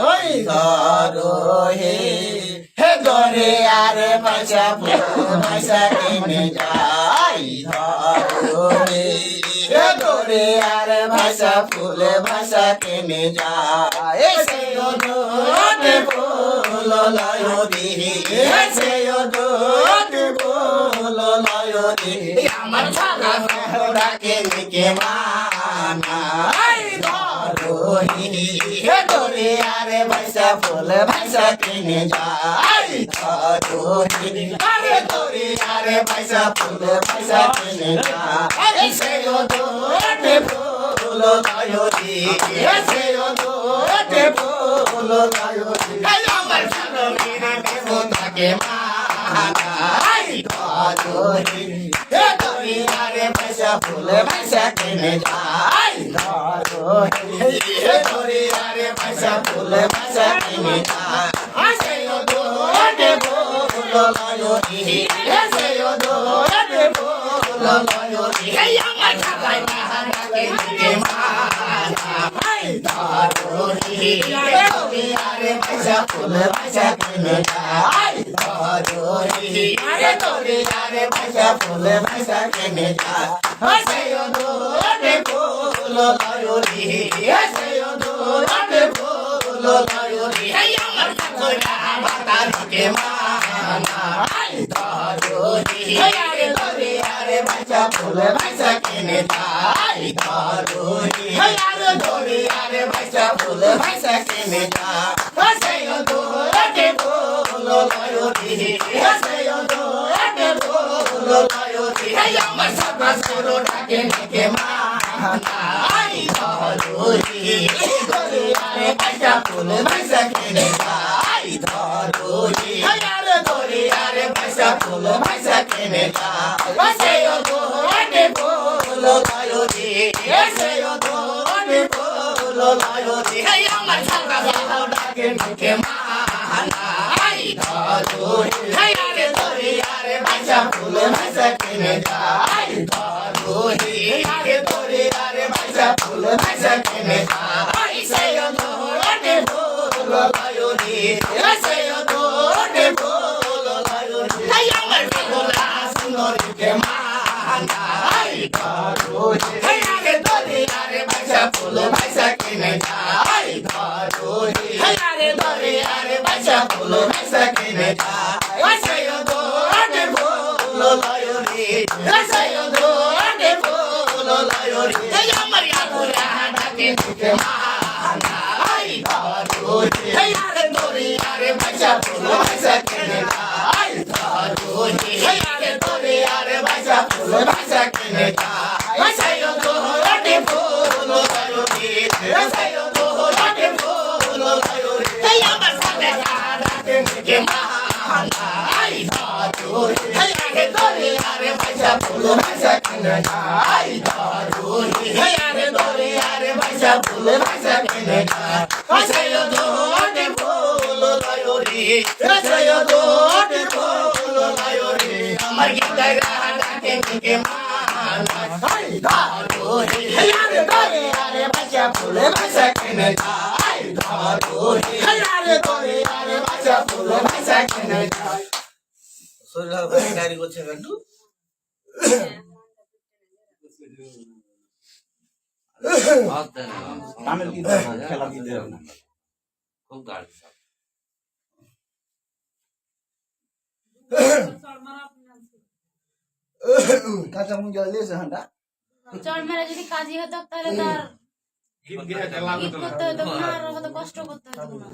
ওই ধরো হে গরে আর ভাষা ভাষা কিনে যাই ধরো হে গরে আর ভাষা ফুল ভাষা কিনে যায় সে ওদে ফুল লয় রে সে ওদে ফুল লয় রে আমার ছাড়া ডাকে নিকে মানা হে গরে আরে ভাষা ফুল ভাষা কিনে যাই ধরো আরে গরে আরে ভাষা ফুল ভাষা কিনে যাই সে ওদে ফুল লয় রে সে ওদে ফুল লয় রে আমার ছাড়া মেরে দেব তাকে মানাই ধরো হে গরে আরে ভাষা ফুল ভাষা কিনে যাই ধরো হে গরে আরে ভাষা ফুল ভাষা কিনে যাই সে ওদে ফুল লয় রে সে ওদে ফুল লয় রে আমার ছাড়া ডাকে নিকে মানাই ধরো হে গরে আরে ভাষা ফুল ভাষা কিনে যাই ধরো হে গরে আরে ভাষা ফুল ভাষা কিনে যাই সে ওদে ফুল লয় রে সে ওদে ফুল লয় রে আমার ছাড়া বাতা নিকে মানাই ধরো হে গরে আরে ভাষা ফুল ভাষা কিনে যাই ধরো হে গরে আরে ভাষা ফুল ভাষা কিনে যাই সে ওদে ফুল লয় রে সে ওদে ফুল লয় রে আমার ছাড়া সরো ডাকে নিকে মানাই ধরো হে গরে আরে ভাষা ফুল ভাষা কিনে যাই ধরো হে গরে আরে ভাষা ফুল ভাষা কিনে যাই সে ওদে ফুল লয় রে সে ওদে ফুল লয় রে আমার ছাড়া ডাকে নিকে মানাই ধরো হে গরে আরে ভাষা ফুল ভাষা কিনে যাই ধরো হে গরে আরে ভাষা ফুল ভাষা কিনে যাই সে ওদে ফুল লয় রে সে ওদে ফুল লয় রে আমার বেহুলা সুন্দরীকে মানাই ধরো হে গরে আরে ভাষা ফুল ভাষা কিনে যাই ধরো হে গরে আরে ভাষা ফুল ভাষা কিনে যাই সে ওদে ফুল লয় রে সে ওদে ফুল লয় রে আমার আগুরা ডাকে নিকে মানাই ধরো হে গরে আরে ভাষা ফুল ভাষা কিনে যাই ধরো হে গরে আরে ভাষা ফুল ভাষা কিনে যাই সে ওদে ফুল লয় রে সে ওদে ফুল লয় রে আমার ছাড়া ডাকে নিকে মানাই ধরো হে গরে আরে ভাষা ফুল ভাষা কিনে যাই ধরো হে গরে আরে ভাষা ফুল ভাষা কিনে যাই সে ওদে ফুল লয় রে সে ওদে ফুল লয় রে আমার গীতারা ডাকে নিকে মানাই ধরো হে গরে আরে ভাষা ফুল ভাষা কিনে যাই ধরো হে গরে আরে ভাষা ফুল ভাষা কিনে যাই শরীর হালকা গাড়ি করছে একটু তামিল কি খেলা দিতে হবে না খুব গাড়ি কাঁচা মুখ জল দিয়েছে হাঁটা চর মেরে যদি কাজই হতো তাহলে তার গীত করতে হতো না আর কত কষ্ট করতে হতো না